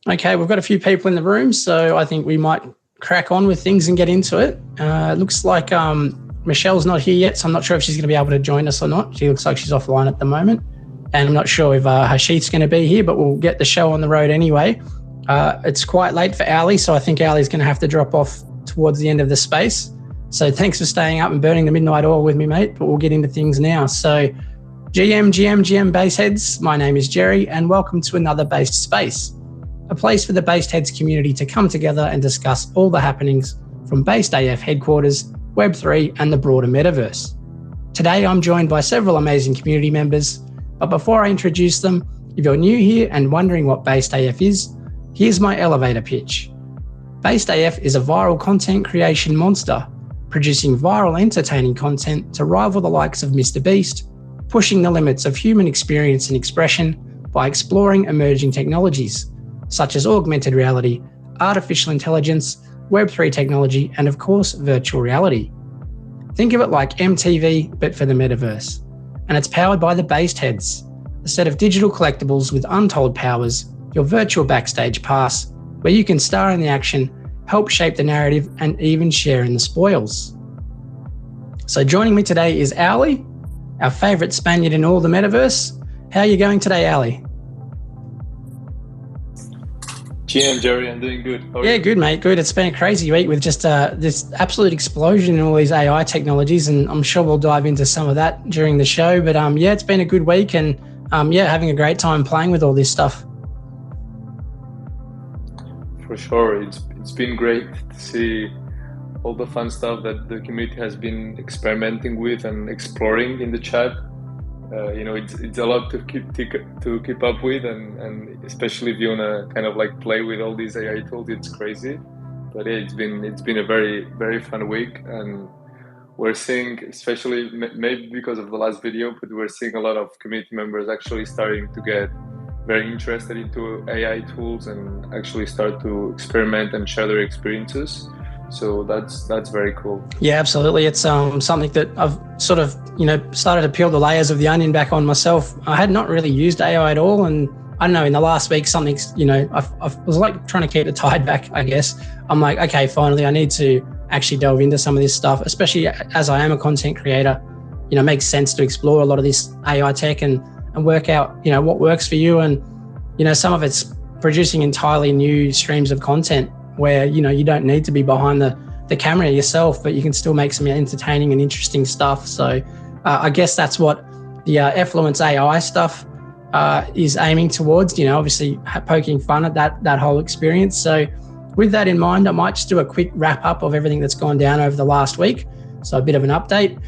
Okay, we've got a few people in the room, so I think we might crack on with things and get into it. It looks like Michelle's not here yet, so I'm not sure if she's going to be able to join us or not. She looks like she's offline at the moment. And I'm not sure if Harshit's going to be here, but we'll get the show on the road anyway. It's quite late for Auli, so I think Auli's going to have to drop off towards the end of the space. So thanks for staying up and burning the midnight oil with me, mate, but we'll get into things now. So GM BasedHeads, my name is Gerry, and welcome to another Based Space, a place for the BasedHeads community to come together and discuss all the happenings from BasedAF headquarters, Web3, and the broader metaverse. Today, I'm joined by several amazing community members, but before I introduce them, if you're new here and wondering what BasedAF is, here's my elevator pitch. BasedAF is a viral content creation monster, producing viral entertaining content to rival the likes of Mr. Beast, pushing the limits of human experience and expression by exploring emerging technologies, such as augmented reality, artificial intelligence, Web3 technology, and of course, virtual reality. Think of it like MTV, but for the metaverse. And it's powered by the BasedHeads, a set of digital collectibles with untold powers, your virtual backstage pass, where you can star in the action, help shape the narrative, and even share in the spoils. So joining me today is Auli, our favorite Spaniard in all the metaverse. How are you going today, Auli? GM, Gerry, I'm doing good. Yeah, good, mate. Good. It's been a crazy week with just this absolute explosion in all these AI technologies, and I'm sure we'll dive into some of that during the show. But yeah, it's been a good week, and having a great time playing with all this stuff. For sure, it's been great to see all the fun stuff that the community has been experimenting with and exploring in the chat. It's a lot to keep up with, and especially if you wanna kind of like play with all these AI tools, it's crazy. But yeah, it's been a very, very fun week, and we're seeing, especially maybe because of the last video, but we're seeing a lot of community members actually starting to get very interested into AI tools and actually start to experiment and share their experiences. So that's very cool. Yeah, absolutely. It's something that I've sort of, started to peel the layers of the onion back on myself. I had not really used AI at all. And I don't know, in the last week, something's, I was like trying to keep the tide back, I guess. I'm like, okay, finally, I need to actually delve into some of this stuff, especially as I am a content creator. It makes sense to explore a lot of this AI tech and work out, what works for you. And, some of it's producing entirely new streams of content where, you don't need to be behind the camera yourself, but you can still make some entertaining and interesting stuff. So I guess that's what the Effluence AI stuff is aiming towards, obviously poking fun at that whole experience. So with that in mind, I might just do a quick wrap up of everything that's gone down over the last week. So a bit of an update.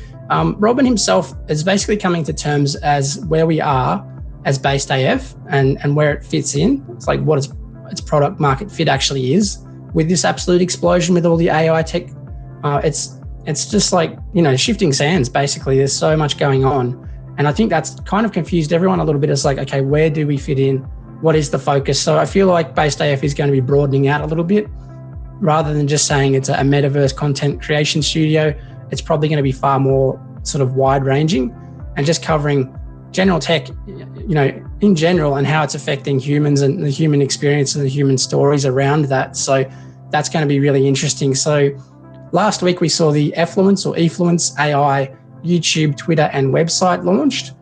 Robin himself is basically coming to terms as where we are as BasedAF and where it fits in. It's like what its product market fit actually is with this absolute explosion with all the AI tech. It's just like, shifting sands, basically. There's so much going on. And I think that's kind of confused everyone a little bit. It's like, okay, where do we fit in? What is the focus? So I feel like BasedAF is going to be broadening out a little bit rather than just saying it's a metaverse content creation studio. It's probably going to be far more sort of wide ranging and just covering general tech, in general, and how it's affecting humans and the human experience and the human stories around that. So that's going to be really interesting. So last week we saw the Effluence or Effluence AI YouTube, Twitter, and website launched.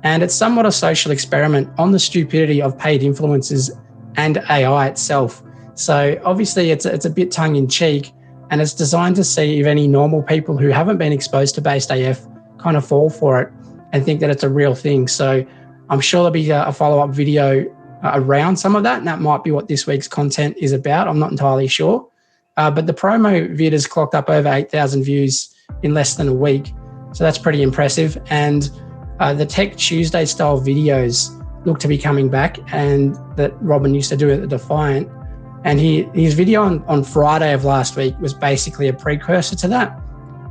And it's somewhat a social experiment on the stupidity of paid influencers and AI itself. So obviously it's a bit tongue in cheek, and it's designed to see if any normal people who haven't been exposed to BasedAF kind of fall for it and think that it's a real thing. So I'm sure there'll be a follow-up video around some of that, and that might be what this week's content is about. I'm not entirely sure. But the promo vid has clocked up over 8,000 views in less than a week. So that's pretty impressive. And the Tech Tuesday style videos look to be coming back, and that Robin used to do at the Defiant. And his video on Friday of last week was basically a precursor to that,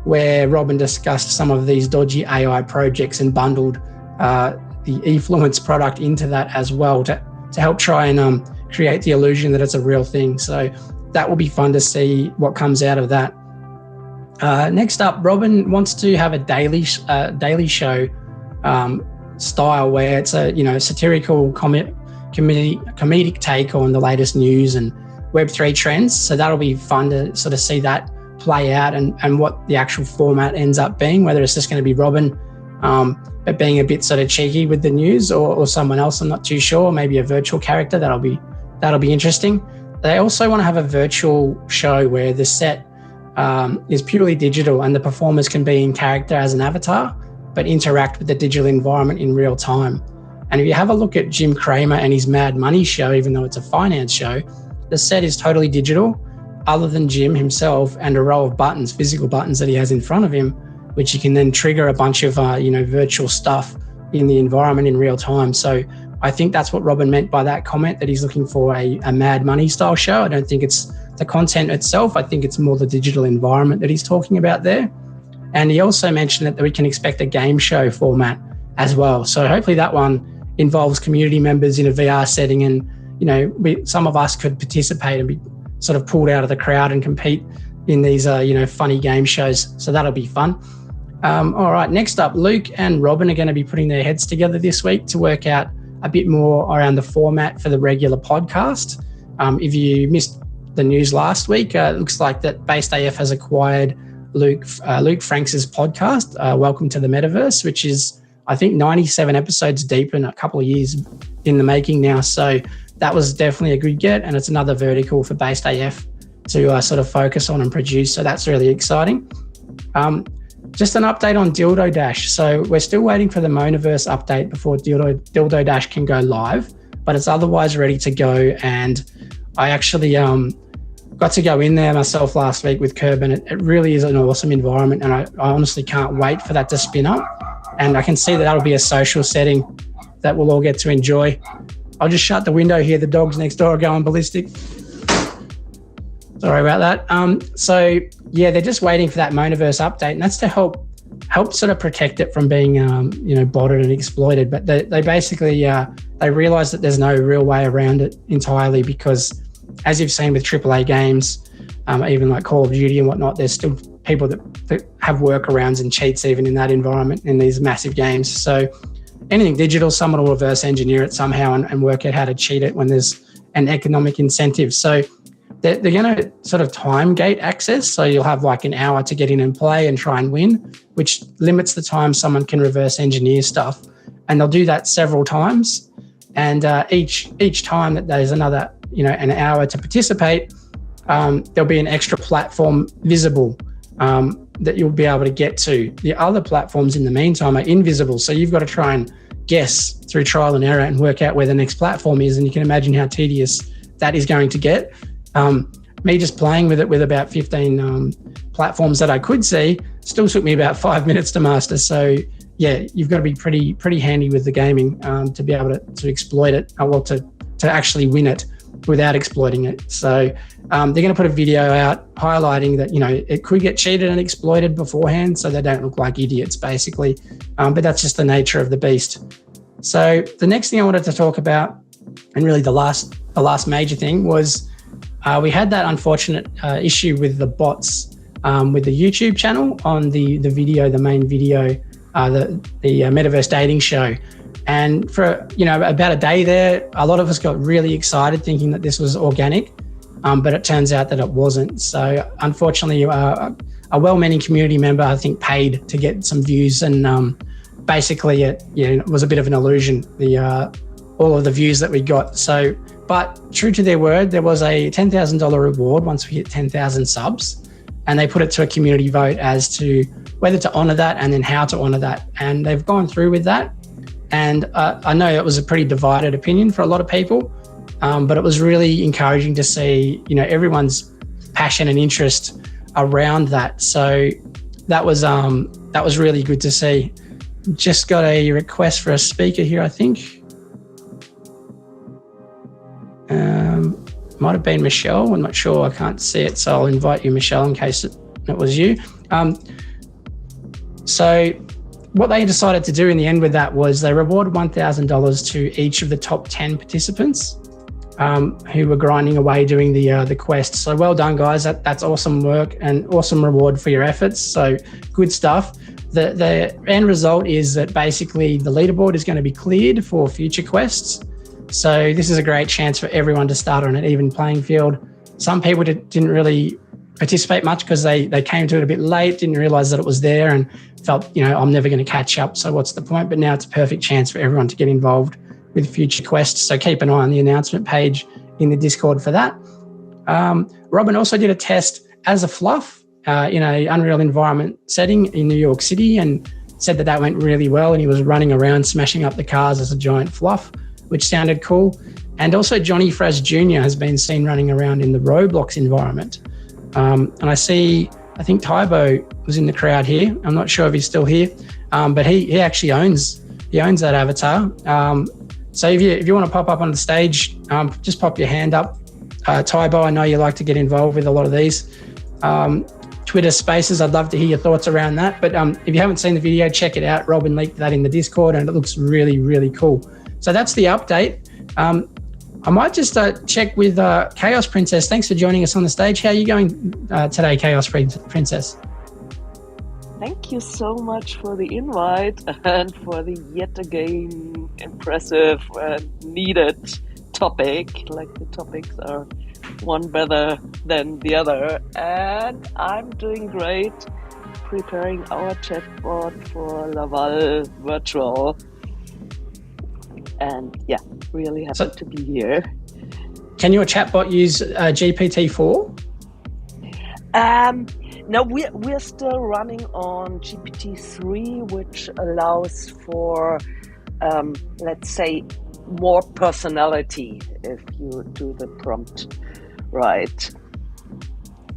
where Robin discussed some of these dodgy AI projects and bundled the Effluence product into that as well to help try and create the illusion that it's a real thing. So that will be fun to see what comes out of that. Next up, Robin wants to have a daily show style where it's a satirical comedic take on the latest news and Web3 trends. So that'll be fun to sort of see that play out and what the actual format ends up being, whether it's just going to be Robin, but being a bit sort of cheeky with the news or someone else, I'm not too sure, maybe a virtual character. That'll be interesting. They also want to have a virtual show where the set is purely digital and the performers can be in character as an avatar, but interact with the digital environment in real time. And if you have a look at Jim Cramer and his Mad Money show, even though it's a finance show, the set is totally digital, other than Jim himself and a row of buttons, physical buttons that he has in front of him, which you can then trigger a bunch of virtual stuff in the environment in real time. So I think that's what Robin meant by that comment, that he's looking for a Mad Money style show. I don't think it's the content itself. I think it's more the digital environment that he's talking about there. And he also mentioned that we can expect a game show format as well. So hopefully that one involves community members in a VR setting, and some of us could participate and be sort of pulled out of the crowd and compete in these funny game shows. So that'll be fun. All right, next up, Luke and Robin are going to be putting their heads together this week to work out a bit more around the format for the regular podcast. If you missed the news last week, it looks like that BasedAF has acquired Luke Franks' podcast, Welcome to the Metaverse, which is, I think, 97 episodes deep and a couple of years in the making now. So that was definitely a good get, and it's another vertical for BasedAF to sort of focus on and produce. So that's really exciting. Just an update on Dildo Dash. So we're still waiting for the Monaverse update before Dildo Dash can go live, but it's otherwise ready to go. And I actually got to go in there myself last week with Curb, and it really is an awesome environment. And I honestly can't wait for that to spin up. And I can see that that'll be a social setting that we'll all get to enjoy. I'll just shut the window here. The dogs next door are going ballistic. Sorry about that. So yeah, they're just waiting for that Monaverse update, and that's to help sort of protect it from being, botted and exploited. But they basically, they realize that there's no real way around it entirely, because as you've seen with AAA games, even like Call of Duty and whatnot, there's still people that have workarounds and cheats even in that environment in these massive games. So anything digital, someone will reverse engineer it somehow and work out how to cheat it when there's an economic incentive. So they're going to sort of time gate access. So you'll have like an hour to get in and play and try and win, which limits the time someone can reverse engineer stuff. And they'll do that several times. And each time that there's another, an hour to participate, there'll be an extra platform visible that you'll be able to get to. The other platforms in the meantime are invisible. So you've got to try and guess through trial and error and work out where the next platform is. And you can imagine how tedious that is going to get. Me just playing with it with about 15 platforms that I could see still took me about 5 minutes to master. So yeah, you've got to be pretty handy with the gaming to be able to exploit it, to actually win it without exploiting it. So they're going to put a video out highlighting that, it could get cheated and exploited beforehand, so they don't look like idiots basically. But that's just the nature of the beast. So the next thing I wanted to talk about, and really the last major thing, was we had that unfortunate issue with the bots with the YouTube channel on the video, the main video, the Metaverse dating show. And for about a day there, a lot of us got really excited thinking that this was organic, but it turns out that it wasn't. So unfortunately, a well-meaning community member, I think, paid to get some views, and basically it was a bit of an illusion, all of the views that we got. So, but true to their word, there was a $10,000 reward once we hit 10,000 subs, and they put it to a community vote as to whether to honor that and then how to honor that. And they've gone through with that. And I know it was a pretty divided opinion for a lot of people, but it was really encouraging to see, everyone's passion and interest around that. So that was really good to see. Just got a request for a speaker here, I think. Might have been Michelle. I'm not sure. I can't see it, so I'll invite you, Michelle, in case it was you. So what they decided to do in the end with that was they rewarded $1,000 to each of the top 10 participants who were grinding away doing the quest. So well done, guys. That's awesome work and awesome reward for your efforts. So good stuff. The end result is that basically the leaderboard is going to be cleared for future quests. So this is a great chance for everyone to start on an even playing field. Some people didn't really participate much because they came to it a bit late, didn't realize that it was there and felt, I'm never going to catch up. So what's the point? But now it's a perfect chance for everyone to get involved with future quests. So keep an eye on the announcement page in the Discord for that. Robin also did a test as a fluff in a Unreal environment setting in New York City and said that went really well, and he was running around smashing up the cars as a giant fluff, which sounded cool. And also Johnny Fraz Jr. has been seen running around in the Roblox environment. And I think Tybo was in the crowd here. I'm not sure if he's still here, but he actually owns that avatar. So if you want to pop up on the stage, just pop your hand up. Tybo, I know you like to get involved with a lot of these. Twitter Spaces, I'd love to hear your thoughts around that. But if you haven't seen the video, check it out. Robin leaked that in the Discord and it looks really, really cool. So that's the update. I might just check with XaosPrincess. Thanks for joining us on the stage. How are you going today, XaosPrincess? Thank you so much for the invite and for the yet again impressive and needed topic. Like the topics are one better than the other. And I'm doing great preparing our chatbot for Laval Virtual. And yeah, really happy to be here. Can your chatbot use GPT-4? No, we're still running on GPT-3, which allows for, let's say, more personality if you do the prompt right.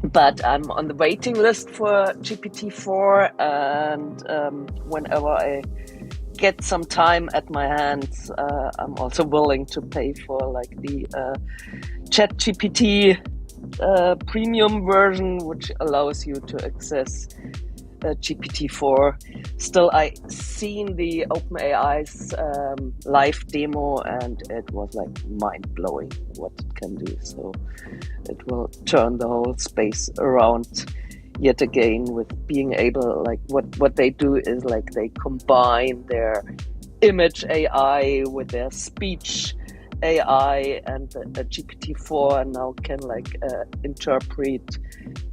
But I'm on the waiting list for GPT-4, and whenever I get some time at my hands, I'm also willing to pay for like the ChatGPT premium version, which allows you to access GPT-4. Still, I seen the OpenAI's live demo, and it was like mind-blowing what it can do. So it will turn the whole space around yet again with being able, like what they do is like they combine their image AI with their speech AI, and the GPT-4 now can like interpret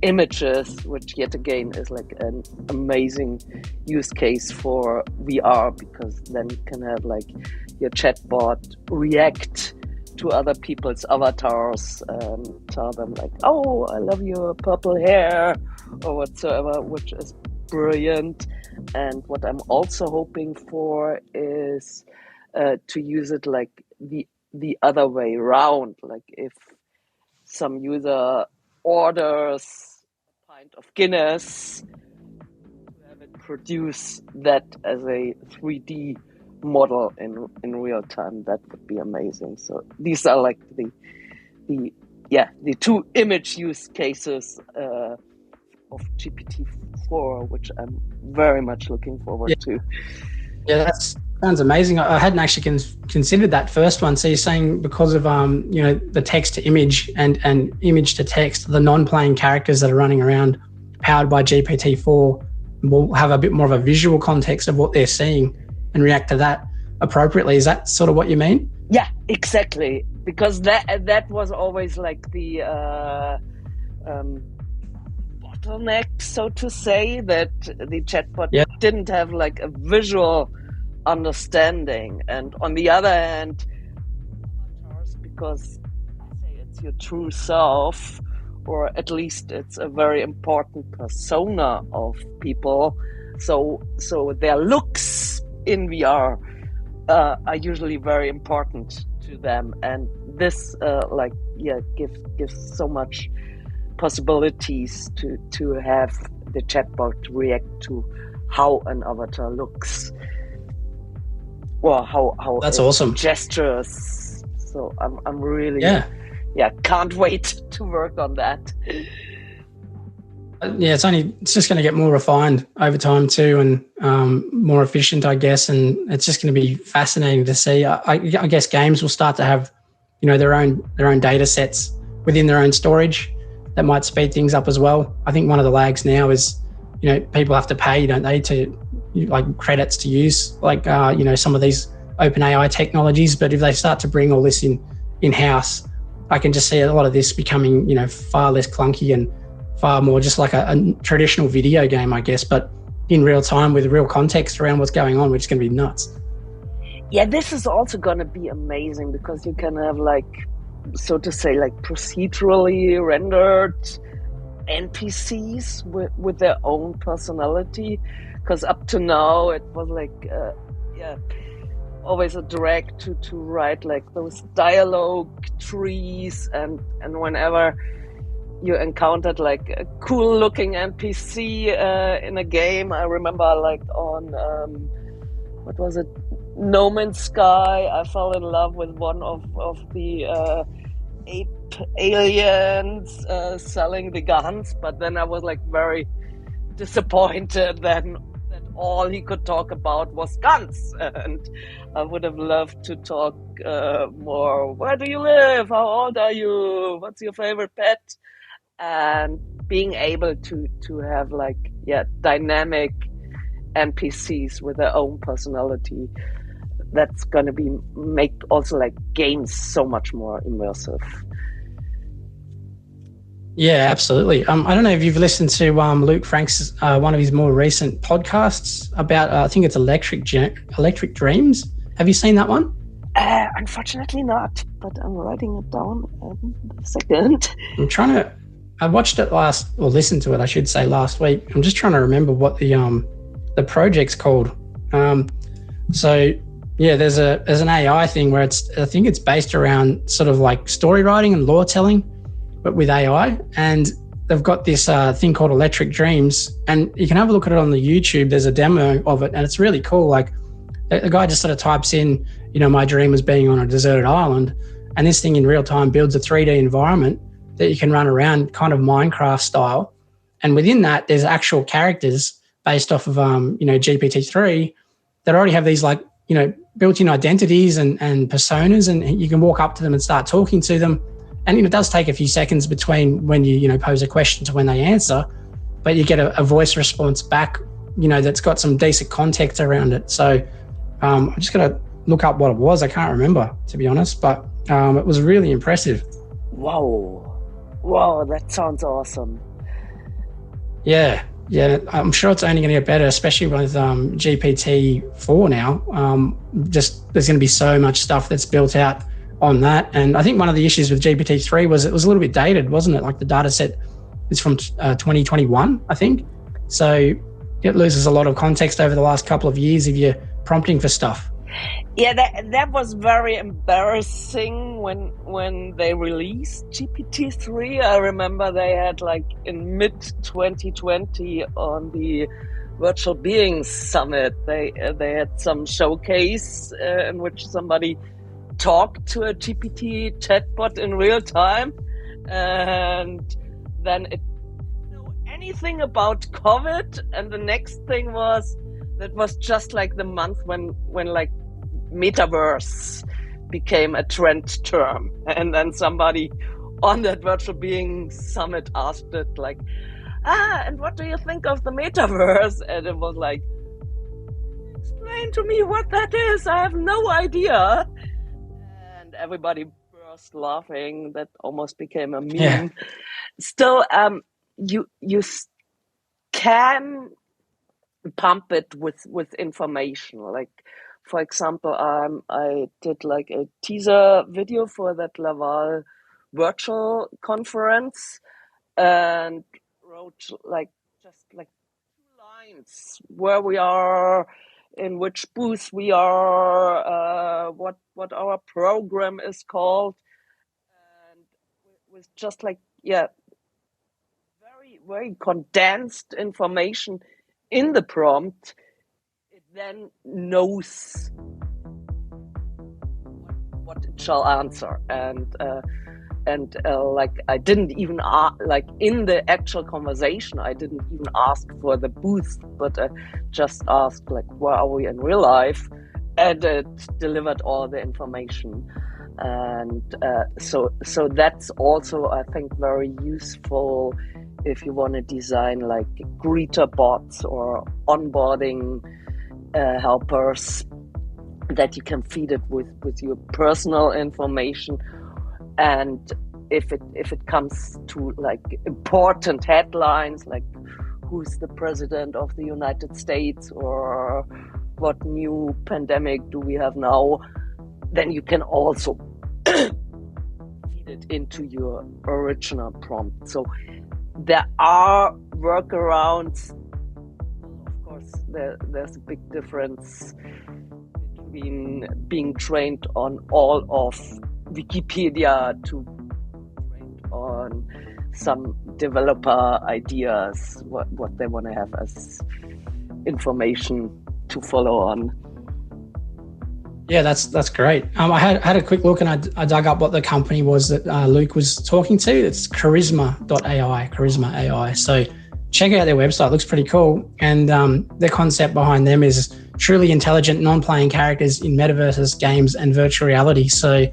images, which yet again is like an amazing use case for VR, because then you can have like your chatbot react to other people's avatars and tell them like, oh, I love your purple hair or whatsoever, which is brilliant. And what I'm also hoping for is to use it like the other way around. Like if some user orders a pint of Guinness, to have it produce that as a 3D model in real time, that would be amazing. So these are like the two image use cases of GPT-4, which I'm very much looking forward to. Yeah, that sounds amazing. I hadn't actually considered that first one. So you're saying because of the text to image and image to text, the non-playing characters that are running around powered by GPT-4 will have a bit more of a visual context of what they're seeing and react to that appropriately. Is that sort of what you mean? Yeah, exactly. Because that was always like the bottleneck, so to say, that the chatbot didn't have like a visual understanding. And on the other hand, avatars, because I say it's your true self, or at least it's a very important persona of people. So their looks in VR are usually very important to them, and this gives so much possibilities to have the chatbot react to how an avatar looks, or how that's awesome gestures. So I'm really can't wait to work on that. Yeah, it's just going to get more refined over time too, and more efficient, I guess. And it's just going to be fascinating to see. I guess games will start to have, their own data sets within their own storage that might speed things up as well. I think one of the lags now is, people have to pay, don't they, to like credits to use, like some of these OpenAI technologies, but if they start to bring all this in-house, I can just see a lot of this becoming, far less clunky and far more just like a traditional video game, I guess, but in real time with real context around what's going on, which is going to be nuts. Yeah, this is also going to be amazing because you can have so to say, procedurally rendered NPCs with their own personality. Because up to now it was always a drag to write those dialogue trees, and whenever you encountered a cool looking NPC in a game, I remember on what was it, No Man's Sky, I fell in love with one of the ape aliens selling the guns, but then I was very disappointed that all he could talk about was guns, and I would have loved to talk more. Where do you live? How old are you? What's your favorite pet? And being able to have dynamic NPCs with their own personality, that's going to make also games so much more immersive. Yeah, absolutely. I don't know if you've listened to Luke Frank's one of his more recent podcasts about I think it's Electric Dreams. Have you seen that one? Unfortunately not, but I'm writing it down a second. I watched it listened to it, I should say, last week. I'm just trying to remember what the project's called. So yeah, there's an AI thing where I think it's based around sort of story writing and lore telling, but with AI. And they've got this thing called Electric Dreams, and you can have a look at it on the YouTube. There's a demo of it, and it's really cool. The guy just sort of types in, my dream is being on a deserted island, and this thing in real time builds a 3D environment that you can run around kind of Minecraft style. And within that, there's actual characters based off of, GPT-3 that already have these built-in identities and personas, and you can walk up to them and start talking to them. And it does take a few seconds between when you pose a question to when they answer, but you get a voice response back, that's got some decent context around it. So I'm just going to look up what it was. I can't remember, to be honest, but it was really impressive. Wow, that sounds awesome. Yeah, I'm sure it's only going to get better, especially with GPT-4 now. Just there's going to be so much stuff that's built out on that. And I think one of the issues with GPT-3 was it was a little bit dated, wasn't it? The data set is from 2021, I think. So it loses a lot of context over the last couple of years if you're prompting for stuff. Yeah, that was very embarrassing when they released GPT-3. I remember they had in mid-2020 on the Virtual Beings Summit, they had some showcase in which somebody talked to a GPT chatbot in real time, and then it didn't know anything about COVID. And the next thing was just the month when Metaverse became a trend term, and then somebody on that Virtual Being Summit asked it and what do you think of the Metaverse? And it was explain to me what that is, I have no idea. And everybody burst laughing. That almost became a meme. Yeah. Still, you can pump it with information. For example, I did a teaser video for that Laval virtual conference, and wrote just 2 lines where we are, in which booth we are, what our program is called, and with just very, very condensed information in the prompt, it then knows what it shall answer. And I didn't even in the actual conversation, I didn't even ask for the booth, but I just asked where are we in real life, and it delivered all the information. And so that's also, I think, very useful if you want to design greeter bots or onboarding helpers. that you can feed it with your personal information. And if it comes to like important headlines, like who's the president of the United States or what new pandemic do we have now, then you can also feed it into your original prompt. So there are workarounds. Of course, there's a big difference between being trained on all of Wikipedia to trained on some developer ideas, what they want to have as information to follow on. Yeah, that's great. I had a quick look and I dug up what the company was that Luke was talking to. It's charisma.ai, Charisma AI. So check out their website. It looks pretty cool. And the concept behind them is truly intelligent, non-playing characters in metaverses, games, and virtual reality. So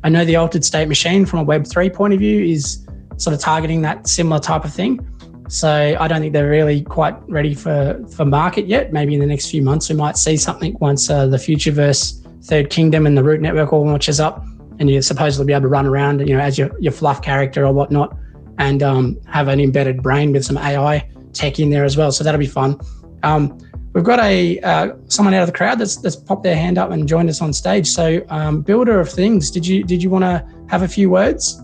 I know the Altered State Machine from a Web3 point of view is sort of targeting that similar type of thing. So I don't think they're really quite ready for market yet. Maybe in the next few months we might see something once the Futureverse Third Kingdom and the Root Network all launches up, and you're supposedly be able to run around, as your fluff character or whatnot, and have an embedded brain with some AI tech in there as well. So that'll be fun. We've got someone out of the crowd that's popped their hand up and joined us on stage. So Builder of Things, did you want to have a few words?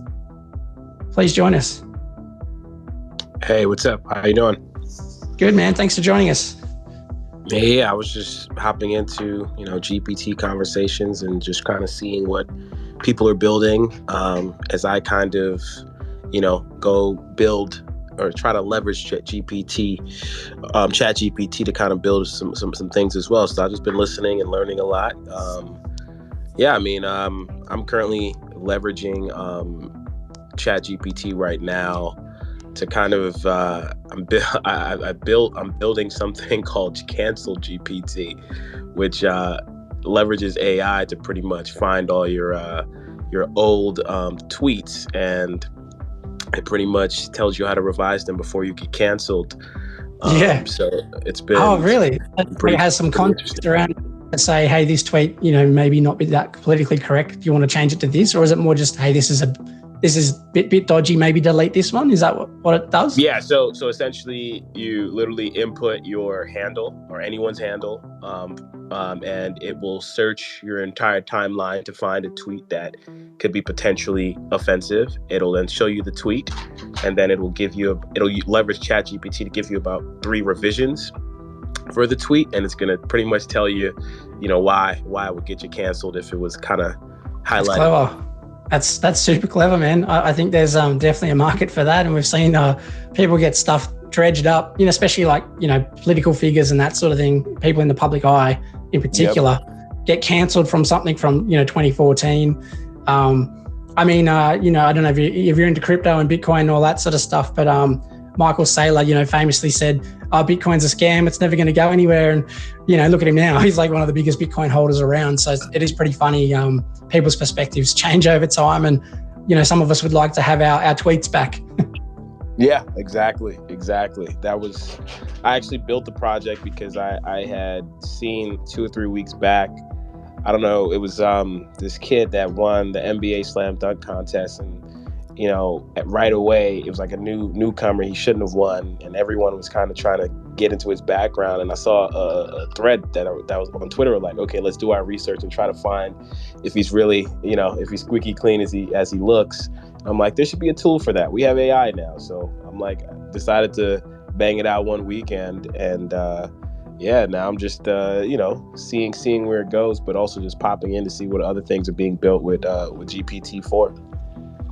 Please join us. Hey, what's up? How you doing? Good, man. Thanks for joining us. Yeah, I was just hopping into, GPT conversations and just kind of seeing what people are building as I kind of, go build or try to leverage ChatGPT to kind of build some things as well. So I've just been listening and learning a lot. I'm currently leveraging ChatGPT right now to kind of I'm building something called Cancel GPT, which leverages AI to pretty much find all your old tweets, and it pretty much tells you how to revise them before you get canceled. So it's been. Oh, really? It has some context around it. Say, hey, this tweet, maybe not be that politically correct. Do you want to change it to this, or is it more just, hey, this is a bit dodgy, maybe delete this one? Is that what it does? Yeah, so essentially you literally input your handle or anyone's handle, and it will search your entire timeline to find a tweet that could be potentially offensive. It'll then show you the tweet, and then it'll leverage ChatGPT to give you about 3 revisions for the tweet, and it's going to pretty much tell you, why it would get you canceled if it was kind of highlighted. That's clever. That's super clever, man. I think there's definitely a market for that, and we've seen people get stuff dredged up, especially like political figures and that sort of thing. People in the public eye, in particular, get cancelled from something from 2014. I don't know if you're into crypto and Bitcoin and all that sort of stuff, but Michael Saylor, famously said, Bitcoin's a scam, it's never going to go anywhere. And, look at him now. He's like one of the biggest Bitcoin holders around. So it is pretty funny. People's perspectives change over time. And, some of us would like to have our tweets back. Yeah, exactly. I actually built the project because I had seen 2 or 3 weeks back, I don't know, it was this kid that won the NBA slam dunk contest, and right away, it was like a newcomer. He shouldn't have won, and everyone was kind of trying to get into his background. And I saw a thread that was on Twitter, like, okay, let's do our research and try to find if he's really, if he's squeaky clean as he looks. I'm like, there should be a tool for that. We have AI now, so I'm like, decided to bang it out one weekend, and now I'm just seeing where it goes, but also just popping in to see what other things are being built with GPT-4.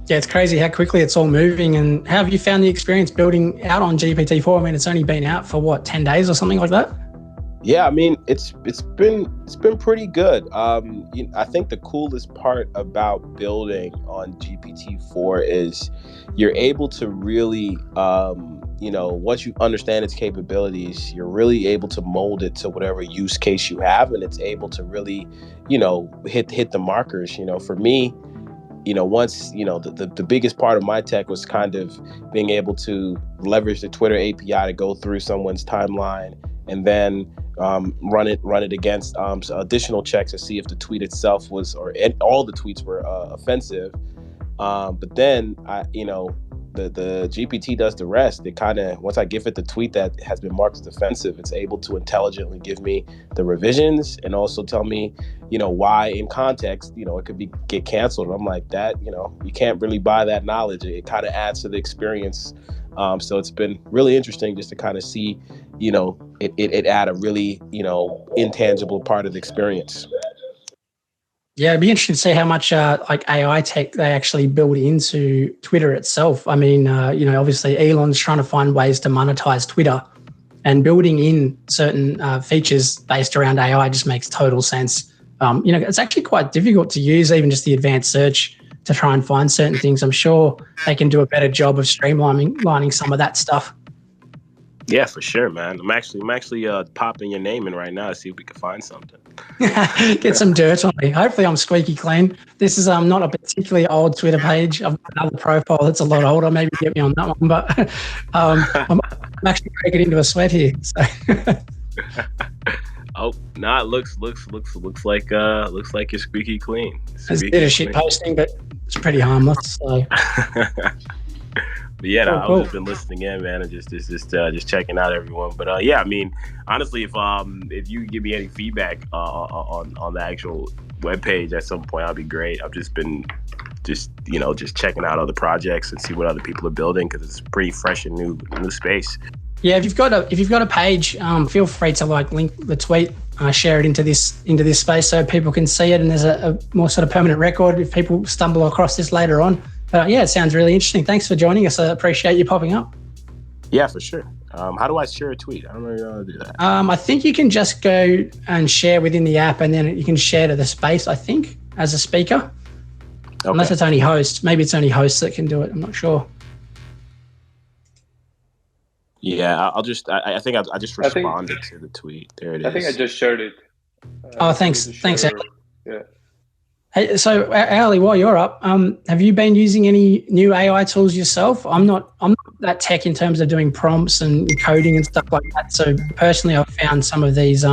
Yeah, it's crazy how quickly it's all moving. And how have you found the experience building out on GPT-4? I mean, it's only been out for 10 days or something like that? Yeah, I mean, it's been pretty good. I think the coolest part about building on GPT-4 is you're able to really, once you understand its capabilities, you're really able to mold it to whatever use case you have, and it's able to really, hit the markers. For me, once, the biggest part of my tech was kind of being able to leverage the Twitter API to go through someone's timeline and then run it against some additional checks to see if the tweet itself was, all the tweets were offensive. But then the GPT does the rest. It kind of, once I give it the tweet that has been marked as offensive, it's able to intelligently give me the revisions and also tell me, why in context, it could get canceled. I'm like, that, you can't really buy that knowledge. It kind of adds to the experience. So it's been really interesting just to kind of see, it add a really, intangible part of the experience. Yeah, it'd be interesting to see how much like AI tech they actually build into Twitter itself. I mean, obviously Elon's trying to find ways to monetize Twitter, and building in certain features based around AI just makes total sense. It's actually quite difficult to use even just the advanced search to try and find certain things. I'm sure they can do a better job of streamlining some of that stuff. Yeah, for sure, man. I'm actually popping your name in right now to see if we can find something. Get some dirt on me. Hopefully I'm squeaky clean. This is not a particularly old Twitter page. I've got another profile that's a lot older. Maybe get me on that one, but I'm actually breaking into a sweat here. So. Oh, no, it looks like you're squeaky clean. It's a bit of shit posting, but it's pretty harmless. So. But yeah, I've just been listening in, man, and just checking out everyone. But yeah, I mean, honestly, if you give me any feedback on the actual webpage at some point, that'd be great. I've just been just checking out other projects and see what other people are building, because it's pretty fresh and new space. Yeah, if you've got a page, feel free to link the tweet, share it into this space so people can see it, and there's a more sort of permanent record if people stumble across this later on. Yeah, it sounds really interesting. Thanks for joining us. I appreciate you popping up. Yeah, for sure. How do I share a tweet? I don't really know how to do that. I think you can just go and share within the app, and then you can share to the space, I think, as a speaker. Okay. Unless it's only hosts. Maybe it's only hosts that can do it. I'm not sure. Yeah, I think I just responded to the tweet. There it is. I think I just shared it. Thanks. Thanks, Auli. Yeah. Hey, so Auli, while you're up, have you been using any new AI tools yourself? I'm not that tech in terms of doing prompts and coding and stuff like that. So personally, I've found some of these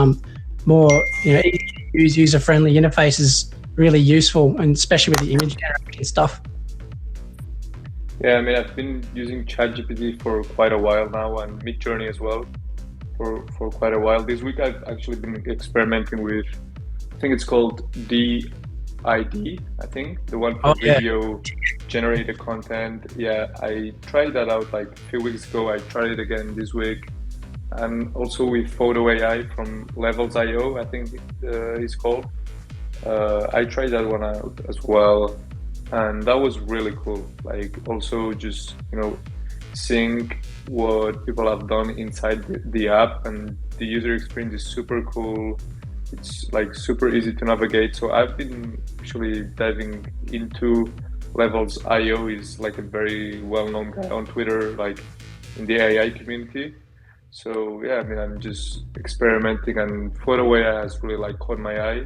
more easy to use, user-friendly interfaces really useful, and especially with the image generation stuff. Yeah, I mean, I've been using ChatGPT for quite a while now, and Midjourney as well for quite a while. This week, I've actually been experimenting with, I think it's called Defiant, I think, the one for video generated content. Yeah, I tried that out like a few weeks ago. I tried it again this week, and also with Photo AI from Levels.io, I think it's called. I tried that one out as well, and that was really cool. Like, also just seeing what people have done inside the app, and the user experience is super cool. It's like super easy to navigate. So I've been actually diving into Levels.io. Is like a very well-known guy on Twitter, like in the AI community. So yeah, I mean, I'm just experimenting, and Photo AI has really like caught my eye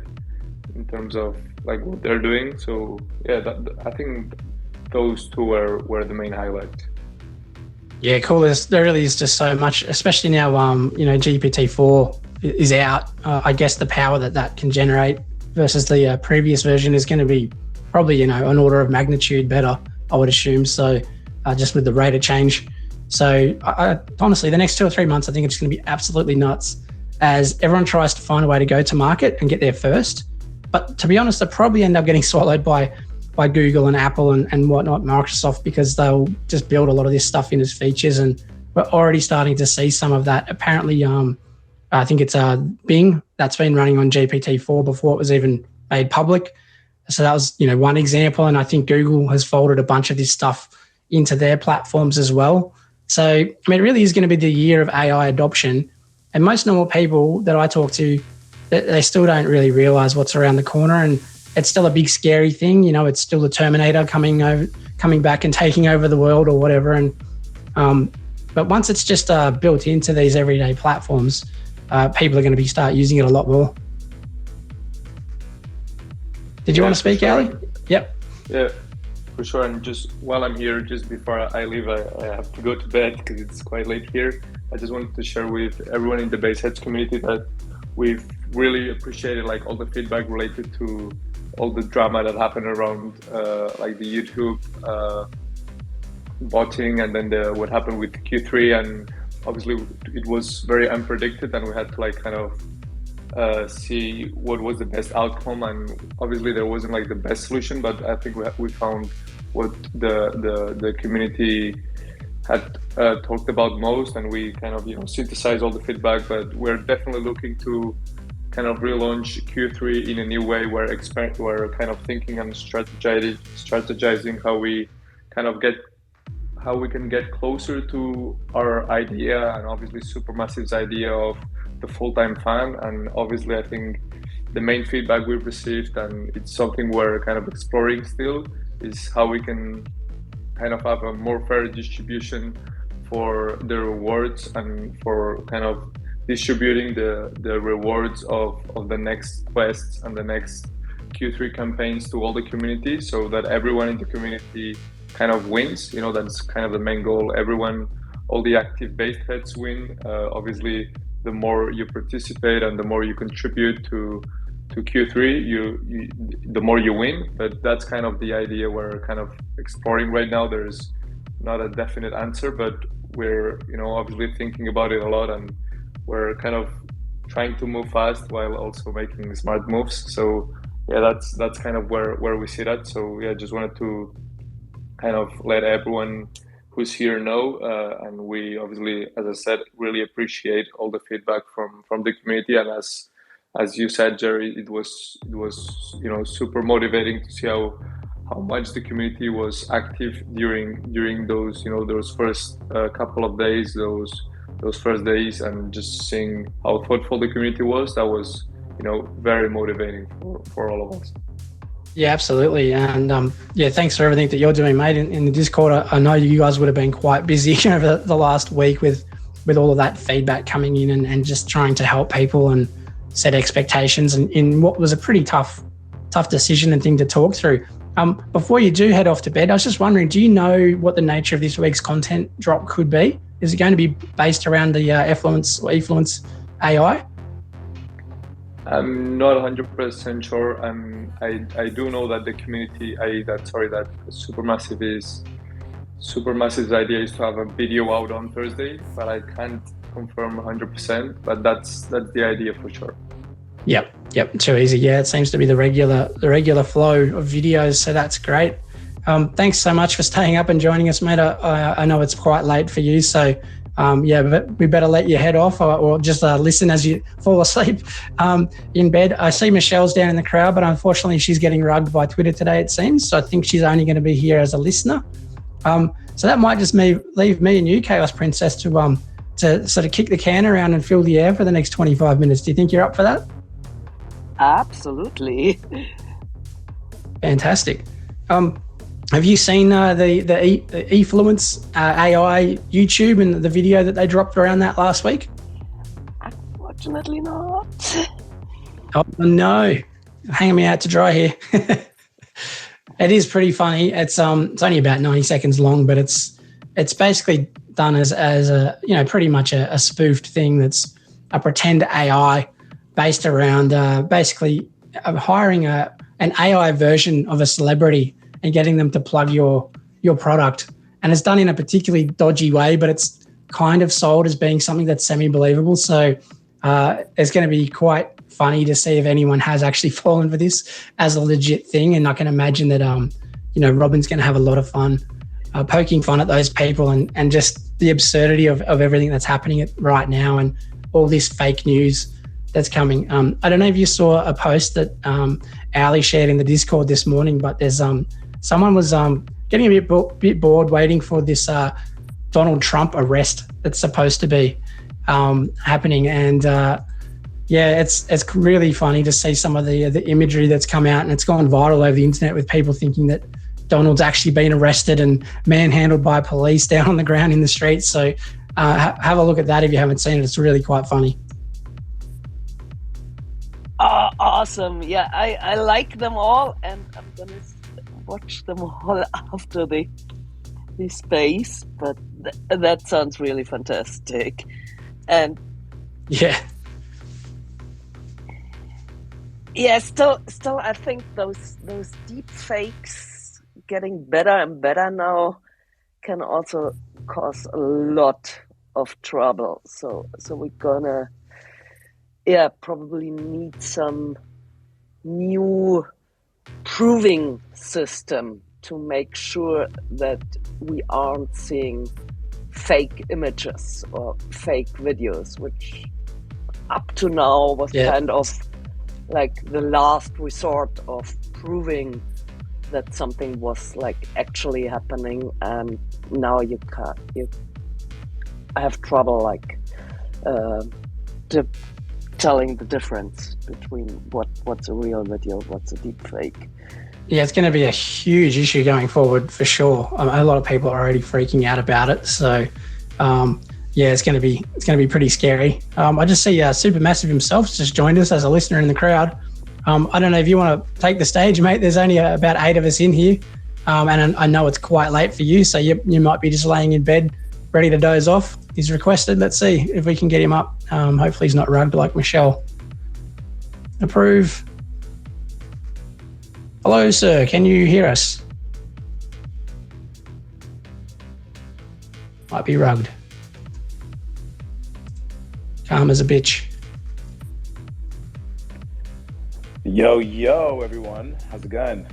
in terms of like what they're doing. So yeah, I think those two were the main highlights. Yeah, cool. There really is just so much, especially now. GPT-4 is out. I guess the power that can generate versus the previous version is going to be probably an order of magnitude better, I would assume. So just with the rate of change. So I honestly, the next 2 or 3 months, I think it's going to be absolutely nuts as everyone tries to find a way to go to market and get there first. But to be honest, they'll probably end up getting swallowed by Google and Apple and whatnot, Microsoft, because they'll just build a lot of this stuff in as features. And we're already starting to see some of that. Apparently, I think it's Bing that's been running on GPT-4 before it was even made public. So that was, one example. And I think Google has folded a bunch of this stuff into their platforms as well. So, I mean, it really is going to be the year of AI adoption. And most normal people that I talk to, they still don't really realize what's around the corner. And it's still a big, scary thing. It's still the Terminator coming back and taking over the world or whatever. And but once it's just built into these everyday platforms, people are going to start using it a lot more. Did you want to speak, Auli? Yep. Yeah, for sure. And just while I'm here, just before I leave, I have to go to bed because it's quite late here. I just wanted to share with everyone in the BasedHeads community that we've really appreciated like all the feedback related to all the drama that happened around like the YouTube botting, and then what happened with Q3, and obviously it was very unpredicted, and we had to like kind of see what was the best outcome, and obviously there wasn't like the best solution, but I think we found what the community had talked about most, and we kind of synthesized all the feedback. But we're definitely looking to kind of relaunch Q3 in a new way, where we're kind of thinking and strategizing how we can get closer to our idea, and obviously Supermassive's idea of the full-time fan. And obviously I think the main feedback we've received, and it's something we're kind of exploring still, is how we can kind of have a more fair distribution for the rewards, and for kind of distributing the rewards of the next quests and the next Q3 campaigns to all the community, so that everyone in the community kind of wins. That's kind of the main goal. All the active BasedHeads win. Obviously, the more you participate and the more you contribute to Q3, the more you win. But that's kind of the idea we're kind of exploring right now. There's not a definite answer, but we're obviously thinking about it a lot, and we're kind of trying to move fast while also making smart moves. So yeah, that's kind of where we see that. So yeah, just wanted to kind of let everyone who's here know, and we obviously, as I said, really appreciate all the feedback from the community. And as you said, Gerry, it was super motivating to see how much the community was active during those those first couple of days, those first days, and just seeing how thoughtful the community was. That was very motivating for all of us. Yeah, absolutely. And thanks for everything that you're doing, mate. In the Discord, I know you guys would have been quite busy over the last week with all of that feedback coming in, and just trying to help people and set expectations, and in what was a pretty tough decision and thing to talk through. Before you do head off to bed, I was just wondering, do you know what the nature of this week's content drop could be? Is it going to be based around the Effluence AI? I'm not 100% sure. I do know that the community, that Supermassive's idea is to have a video out on Thursday, but I can't confirm 100%. But that's the idea for sure. Yep. Too easy. Yeah, it seems to be the regular flow of videos. So that's great. Thanks so much for staying up and joining us, mate. I know it's quite late for you, so. But we better let you head off, or just listen as you fall asleep in bed. I see Michelle's down in the crowd, but unfortunately she's getting rugged by Twitter today, it seems. So I think she's only going to be here as a listener. So that might just leave me and you, XaosPrincess, to sort of kick the can around and fill the air for the next 25 minutes. Do you think you're up for that? Absolutely. Fantastic. Have you seen the Effluence AI YouTube and the video that they dropped around that last week? Unfortunately not. Oh no, hanging me out to dry here. It is pretty funny. It's only about 90 seconds long, but it's basically done as a pretty much a spoofed thing that's a pretend AI based around basically hiring an AI version of a celebrity and getting them to plug your product. And it's done in a particularly dodgy way, but it's kind of sold as being something that's semi-believable. So it's going to be quite funny to see if anyone has actually fallen for this as a legit thing. And I can imagine that, Robin's going to have a lot of fun poking fun at those people and just the absurdity of everything that's happening right now and all this fake news that's coming. I don't know if you saw a post that Auli shared in the Discord this morning, but there's someone was getting a bit bored waiting for this Donald Trump arrest that's supposed to be happening, and it's really funny to see some of the imagery that's come out, and it's gone viral over the internet with people thinking that Donald's actually been arrested and manhandled by police down on the ground in the streets. So have a look at that if you haven't seen it. It's really quite funny. Oh, awesome. Yeah, I like them all, and I'm going to watch them all after the the space, but that sounds really fantastic. And yeah, still, I think those deep fakes getting better and better now can also cause a lot of trouble. So we're gonna, probably need some new proving system to make sure that we aren't seeing fake images or fake videos, which up to now was kind of like the last resort of proving that something was like actually happening, and now you have trouble like telling the difference between what's a real video, what's a deep fake. Yeah, it's going to be a huge issue going forward for sure. A lot of people are already freaking out about it. So, it's going to be pretty scary. I just see Supermassive himself just joined us as a listener in the crowd. I don't know if you want to take the stage, mate. There's only about 8 of us in here, and I know it's quite late for you, so you might be just laying in bed, ready to doze off. He's requested. Let's see if we can get him up. Hopefully, he's not rugged like Michelle. Approve. Hello, sir. Can you hear us? Might be rugged. Calm as a bitch. Yo, everyone. How's it going?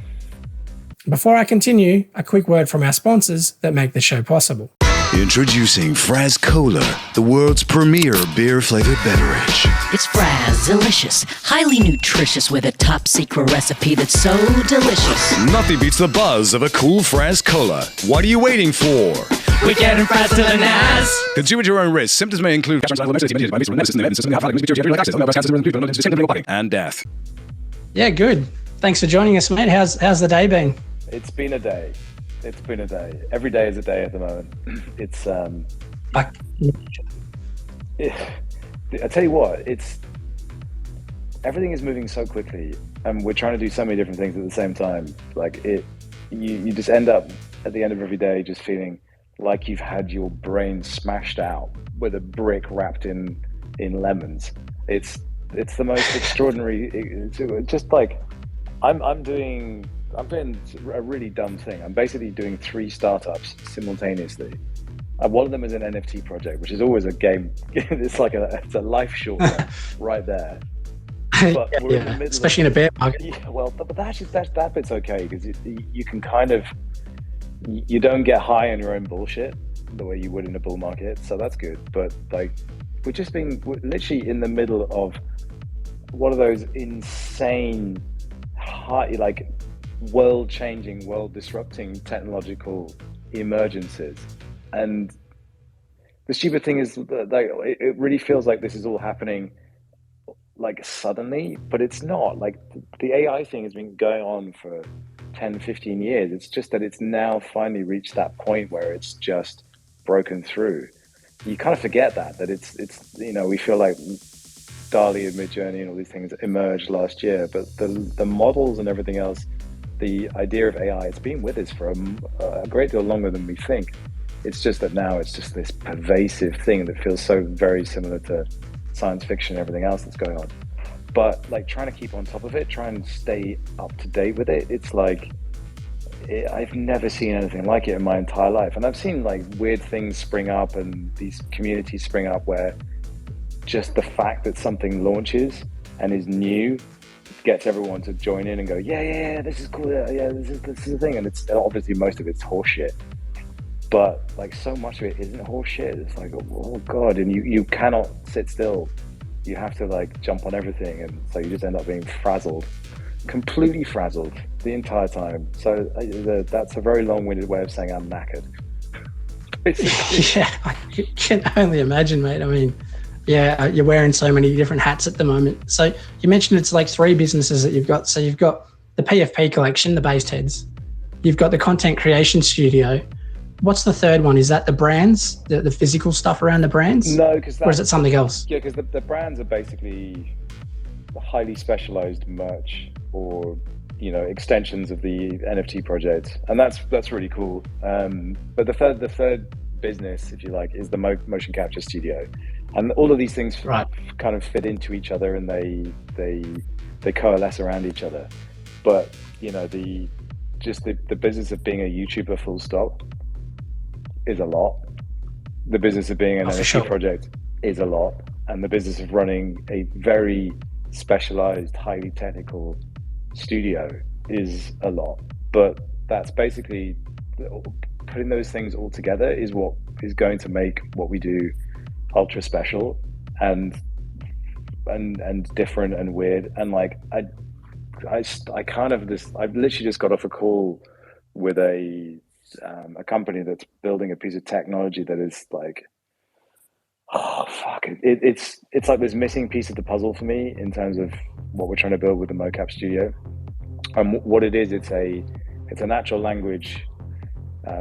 Before I continue, a quick word from our sponsors that make the show possible. Introducing Fraz Cola, the world's premier beer-flavored beverage. It's Fraz, delicious, highly nutritious with a top-secret recipe that's so delicious. Nothing beats the buzz of a cool Fraz Cola. What are you waiting for? We're getting Fraz to the NAS. Consume at your own risk. Symptoms may include and death. Yeah, good. Thanks for joining us, mate. How's the day been? It's been a day. Every day is a day at the moment. It's I tell you what, everything is moving so quickly, and we're trying to do so many different things at the same time. Like you just end up at the end of every day just feeling like you've had your brain smashed out with a brick wrapped in lemons. It's the most extraordinary. It's just like I'm doing a really dumb thing. I'm basically doing 3 startups simultaneously. One of them is an NFT project, which is always a game. It's a life shortcut right there. But we're in the middle especially in a bear market. Yeah, well, but that bit's okay because you can kind of, you don't get high on your own bullshit the way you would in a bull market, so that's good. But like, we're literally in the middle of one of those insane, high, world-changing, world-disrupting technological emergences. And the stupid thing is that it really feels like this is all happening suddenly, but it's not. Like the AI thing has been going on for 10, 15 years. It's just that it's now finally reached that point where it's just broken through. You kind of forget that it's we feel like DALL-E and Midjourney and all these things emerged last year, but the models and everything else, the idea of AI, it's been with us for a great deal longer than we think. It's just that now it's just this pervasive thing that feels so very similar to science fiction and everything else that's going on. But trying to keep on top of it, try and stay up to date with it, it's I've never seen anything like it in my entire life. And I've seen weird things spring up and these communities spring up where just the fact that something launches and is new gets everyone to join in and go, yeah, this is cool, yeah, this is the thing. And it's obviously most of it's horseshit, but so much of it isn't horseshit. It's oh god, and you cannot sit still. You have to jump on everything, and so you just end up being completely frazzled the entire time. So that's a very long-winded way of saying I'm knackered. Yeah, I can only imagine, mate. I mean, yeah, you're wearing so many different hats at the moment. So you mentioned it's 3 businesses that you've got. So you've got the PFP collection, the BasedHeads. You've got the content creation studio. What's the third one? Is that the brands, the physical stuff around the brands? No, or is it something else? Yeah, because the brands are basically highly specialized merch or extensions of the NFT project, and that's really cool. But the third business, if you like, is the motion capture studio, and all of these things kind of fit into each other, and they coalesce around each other. But the business of being a YouTuber full stop is a lot. The business of being an NFT project is a lot, and the business of running a very specialized, highly technical studio is a lot. But that's basically, putting those things all together is what is going to make what we do ultra special and different and weird. And like I've literally just got off a call with a company that's building a piece of technology that is like, oh fuck it. It's like this missing piece of the puzzle for me in terms of what we're trying to build with the mocap studio. And what it is, it's a natural language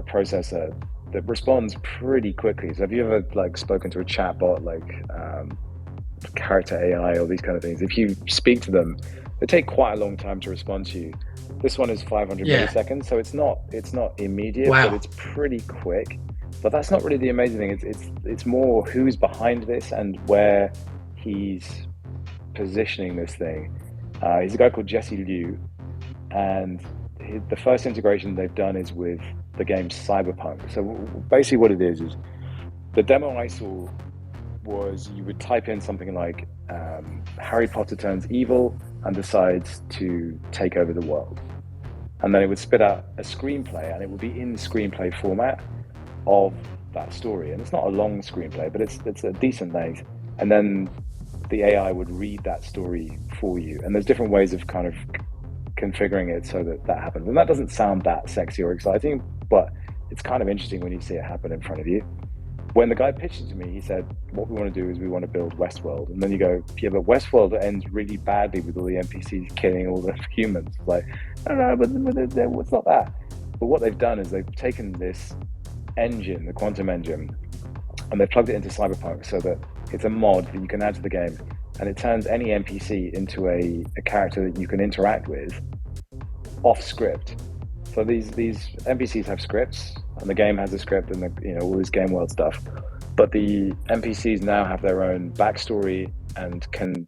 processor that responds pretty quickly. So have you ever like spoken to a chatbot like character AI or these kind of things? If you speak to them, they take quite a long time to respond to you. This one is 500 milliseconds, so it's not immediate, but it's pretty quick. But that's not really the amazing thing. It's more who's behind this and where he's positioning this thing. He's a guy called Jesse Liu, and the first integration they've done is with the game Cyberpunk. So basically what it is the demo I saw was you would type in something like Harry Potter turns evil and decides to take over the world. And then it would spit out a screenplay, and it would be in screenplay format of that story. And it's not a long screenplay, but it's a decent length. And then the AI would read that story for you. And there's different ways of kind of configuring it so that happens. And that doesn't sound that sexy or exciting, but it's kind of interesting when you see it happen in front of you. When the guy pitched it to me, he said, what we want to do is we want to build Westworld. And then you go, yeah, but Westworld ends really badly with all the NPCs killing all the humans. Like, I don't know, but it's not that. But what they've done is they've taken this engine, the quantum engine, and they've plugged it into Cyberpunk so that it's a mod that you can add to the game, and it turns any NPC into a character that you can interact with off script. So these NPCs have scripts, and the game has a script, and all this game world stuff. But the NPCs now have their own backstory and can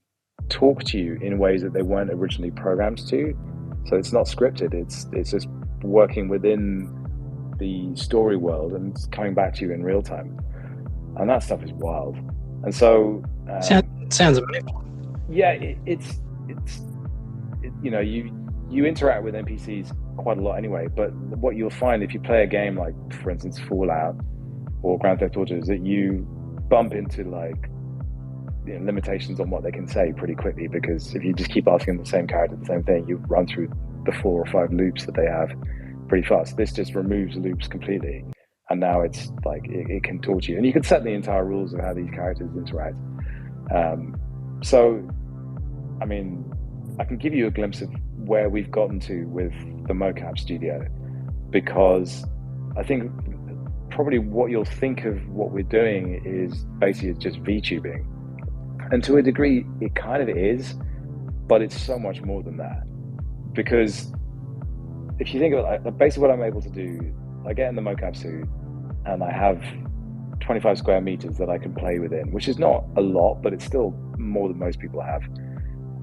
talk to you in ways that they weren't originally programmed to. So it's not scripted. It's just working within the story world and it's coming back to you in real time. And that stuff is wild. And so sounds amazing. Yeah, you interact with NPCs quite a lot anyway, but what you'll find if you play a game like, for instance, Fallout or Grand Theft Auto, is that you bump into like limitations on what they can say pretty quickly, because if you just keep asking the same character the same thing, you run through the 4 or 5 loops that they have pretty fast. This just removes loops completely, and now it's like it can talk to you, and you can set the entire rules of how these characters interact. So I mean, I can give you a glimpse of where we've gotten to with the mocap studio, because I think probably what you'll think of what we're doing is basically just VTubing, and to a degree it kind of is, but it's so much more than that. Because if you think of it, like, basically what I'm able to do, I get in the mocap suit and I have 25 square meters that I can play within, which is not a lot, but it's still more than most people have.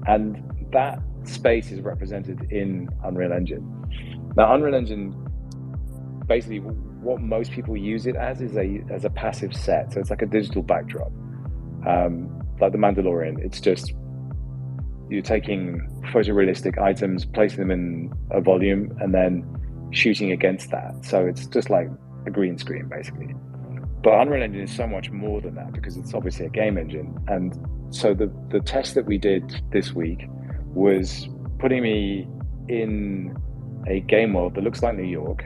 And that space is represented in Unreal Engine. Now, Unreal Engine, basically what most people use it as is as a passive set. So it's like a digital backdrop. Like the Mandalorian, it's just, you're taking photorealistic items, placing them in a volume, and then shooting against that. So it's just like a green screen, basically. But Unreal Engine is so much more than that, because it's obviously a game engine. And so the test that we did this week was putting me in a game world that looks like New York,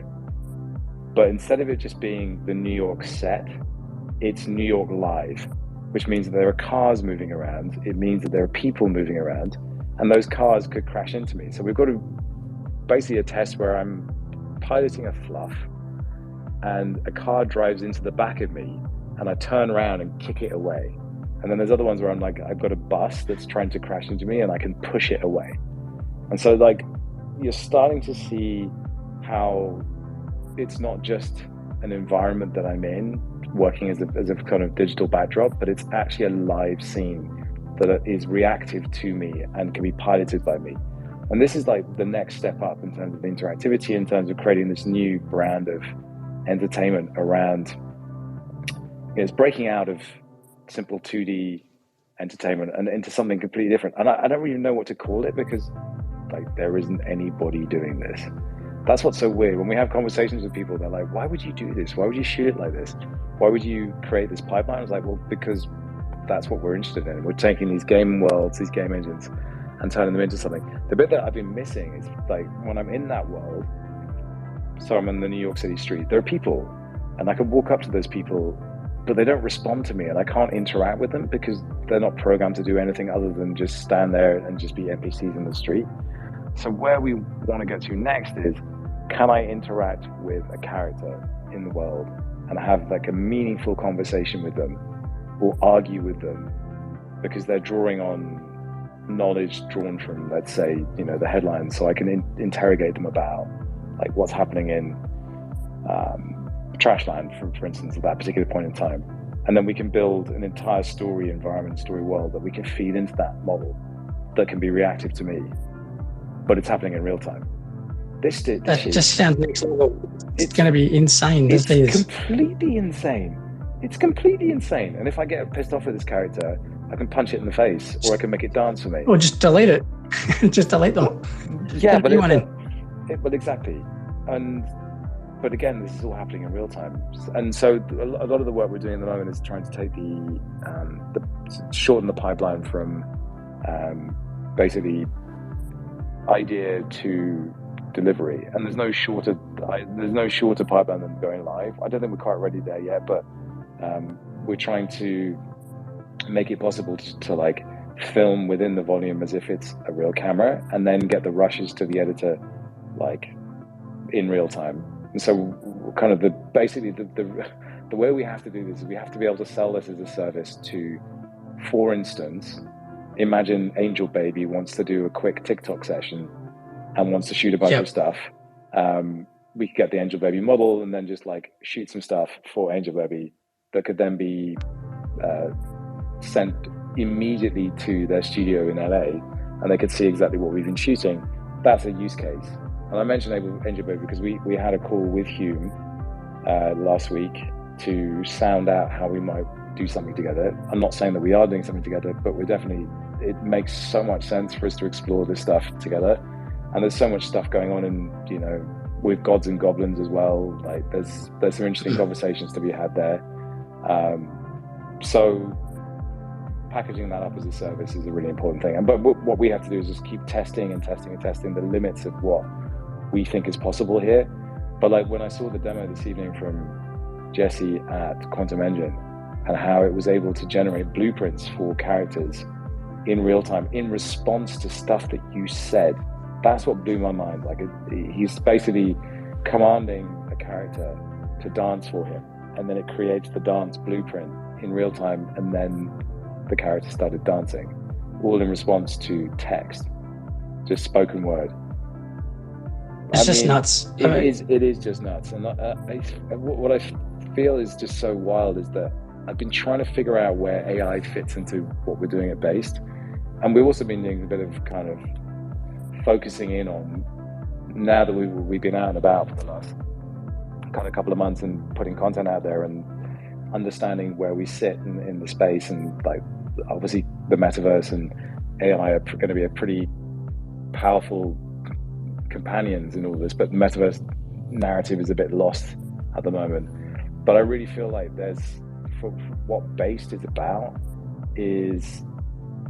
but instead of it just being the New York set, it's New York live, which means that there are cars moving around. It means that there are people moving around, and those cars could crash into me. So we've got basically a test where I'm piloting a fluff, and a car drives into the back of me, and I turn around and kick it away. And then there's other ones where I'm like, I've got a bus that's trying to crash into me, and I can push it away. And so like you're starting to see how it's not just an environment that I'm in, working as a kind of digital backdrop, but it's actually a live scene that is reactive to me and can be piloted by me. And this is like the next step up in terms of interactivity, in terms of creating this new brand of entertainment around, it's breaking out of simple 2D entertainment and into something completely different. And I don't really know what to call it, because like there isn't anybody doing this. That's what's so weird. When we have conversations with people, they're like, why would you do this? Why would you shoot it like this? Why would you create this pipeline? I was like, well, because that's what we're interested in. We're taking these game worlds, these game engines, and turning them into something. The bit that I've been missing is like when I'm in that world, so I'm in the New York City street, there are people, and I can walk up to those people, but they don't respond to me, and I can't interact with them because they're not programmed to do anything other than just stand there and just be NPCs in the street. So where we want to get to next is, can I interact with a character in the world and have like a meaningful conversation with them, or argue with them because they're drawing on knowledge drawn from, let's say, you know, the headlines, so I can interrogate them about like what's happening in Trashland, for instance, at that particular point in time. And then we can build an entire story environment, story world that we can feed into that model that can be reactive to me, but it's happening in real time. That just sounds next level. It's going to be insane. It's completely insane. It's completely insane. And if I get pissed off with this character, I can punch it in the face, or I can make it dance for me. Or just delete it. Just delete them. Yeah, but exactly. But again, this is all happening in real time. And so a lot of the work we're doing at the moment is trying to take shorten the pipeline from basically idea to delivery. And there's no shorter pipeline than going live. I don't think we're quite ready there yet, but we're trying to make it possible to like film within the volume as if it's a real camera, and then get the rushes to the editor like in real time. And so kind of the way we have to do this is we have to be able to sell this as a service to, for instance, imagine Angel Baby wants to do a quick TikTok session and wants to shoot a bunch of stuff. We could get the Angel Baby model and then just like shoot some stuff for Angel Baby that could then be sent immediately to their studio in LA, and they could see exactly what we've been shooting. That's a use case. And I mentioned Angel Baby because we had a call with Hume last week to sound out how we might do something together. I'm not saying that we are doing something together, but it makes so much sense for us to explore this stuff together. And there's so much stuff going on in, you know, with Gods and Goblins as well. Like there's some interesting conversations to be had there. So packaging that up as a service is a really important thing. But what we have to do is just keep testing the limits of what we think is possible here. But like when I saw the demo this evening from Jesse at Quantum Engine and how it was able to generate blueprints for characters in real time in response to stuff that you said, that's what blew my mind. Like he's basically commanding a character to dance for him, and then it creates the dance blueprint in real time, and then the character started dancing, all in response to text, just spoken word. It's just nuts. It is just nuts. And what I feel is just so wild is that I've been trying to figure out where AI fits into what we're doing at Based. And we've also been doing a bit of kind of focusing in on, now that we've been out and about for the last kind of couple of months and putting content out there and understanding where we sit in the space. And like, obviously the metaverse and AI are going to be a pretty powerful companions in all this, but the metaverse narrative is a bit lost at the moment. But I really feel like for what Based is about is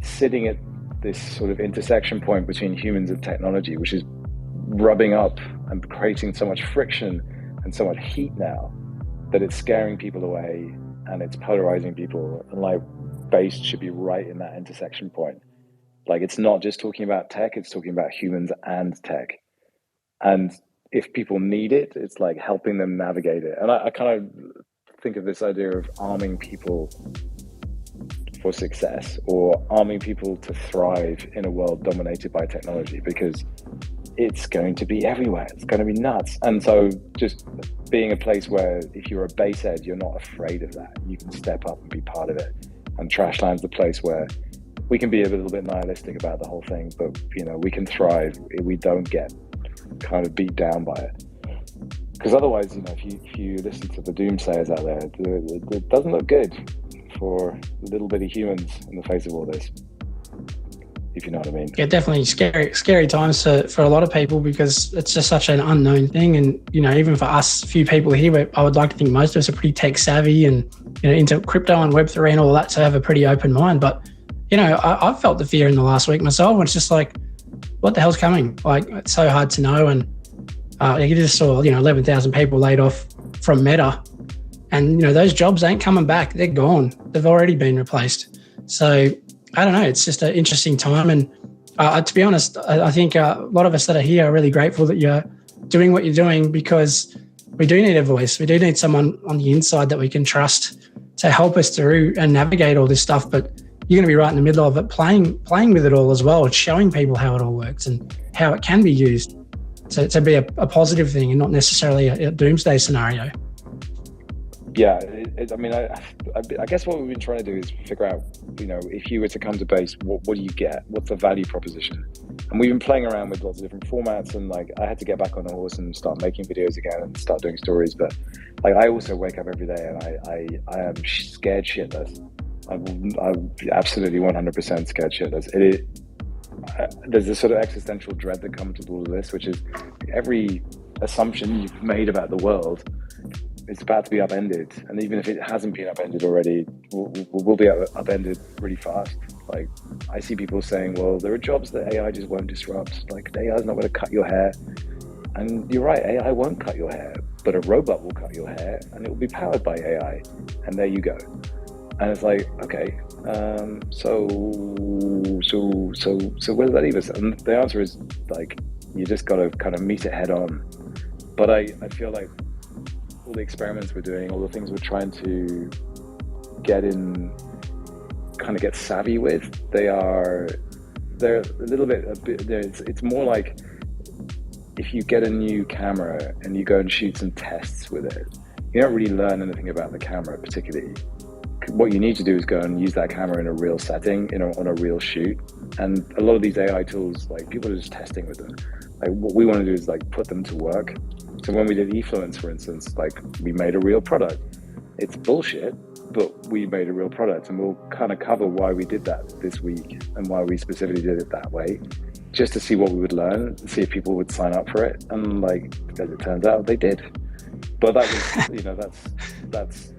sitting at this sort of intersection point between humans and technology, which is rubbing up and creating so much friction and so much heat now that it's scaring people away and it's polarizing people. And like Based should be right in that intersection point. Like it's not just talking about tech, it's talking about humans and tech. And if people need it, it's like helping them navigate it. And I kind of think of this idea of arming people for success, or arming people to thrive in a world dominated by technology, because it's going to be everywhere. It's going to be nuts. And so just being a place where if you're a BasedHead, you're not afraid of that. You can step up and be part of it. And Trashland's the place where we can be a little bit nihilistic about the whole thing, but we can thrive if we don't get kind of beat down by it. Because otherwise, if you listen to the doomsayers out there, it doesn't look good for little bitty humans in the face of all this, if you know what I mean. Yeah, definitely scary times for a lot of people, because it's just such an unknown thing. And, even for us, few people here, I would like to think most of us are pretty tech savvy and, into crypto and Web3 and all that, so have a pretty open mind. But, I've felt the fear in the last week myself, and it's just like, what the hell's coming? Like, it's so hard to know. And you just saw, 11,000 people laid off from Meta, and, those jobs ain't coming back. They're gone. They've already been replaced. So I don't know. It's just an interesting time. And to be honest, I think a lot of us that are here are really grateful that you're doing what you're doing, because we do need a voice. We do need someone on the inside that we can trust to help us through and navigate all this stuff. But you're going to be right in the middle of it, playing with it all as well, and showing people how it all works and how it can be used to be a positive thing and not necessarily a doomsday scenario. Yeah, I guess what we've been trying to do is figure out, if you were to come to Base, what do you get? What's the value proposition? And we've been playing around with lots of different formats, and I had to get back on the horse and start making videos again and start doing stories. But I also wake up every day and I am scared shitless. I'm absolutely 100% scared shitless. There's this sort of existential dread that comes with all of this, which is every assumption you've made about the world is about to be upended. And even if it hasn't been upended already, we'll be upended really fast. I see people saying, well, there are jobs that AI just won't disrupt. AI is not going to cut your hair. And you're right, AI won't cut your hair, but a robot will cut your hair, and it will be powered by AI. And there you go. And it's okay, so where does that leave us? And the answer is you just got to kind of meet it head on. But I feel like all the experiments we're doing, all the things we're trying to get savvy with, they're a little bit, it's more like if you get a new camera and you go and shoot some tests with it, you don't really learn anything about the camera particularly. What you need to do is go and use that camera in a real setting, on a real shoot. And a lot of these AI tools, people are just testing with them. What we want to do is put them to work. So when we did eFluence, for instance, we made a real product. It's bullshit, but we made a real product, and we'll kind of cover why we did that this week and why we specifically did it that way, just to see what we would learn, see if people would sign up for it. And as it turns out, they did. But that was, that's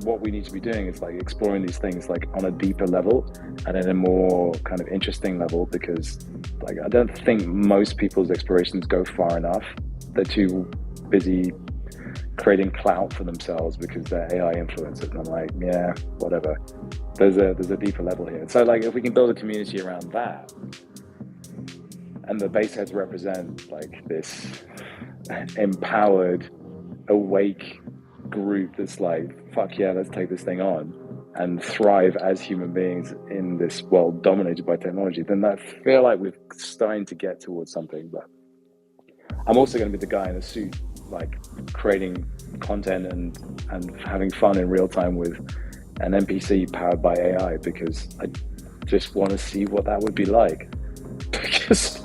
what we need to be doing, is exploring these things on a deeper level and in a more kind of interesting level, because I don't think most people's explorations go far enough. They're too busy creating clout for themselves because they're AI influencers, and I'm yeah, whatever. There's a deeper level here. So if we can build a community around that, and the BasedHeads represent this empowered, awake group that's fuck yeah, let's take this thing on and thrive as human beings in this world dominated by technology, then I feel like we're starting to get towards something. But I'm also going to be the guy in a suit, creating content and having fun in real time with an NPC powered by AI, because I just want to see what that would be like. Because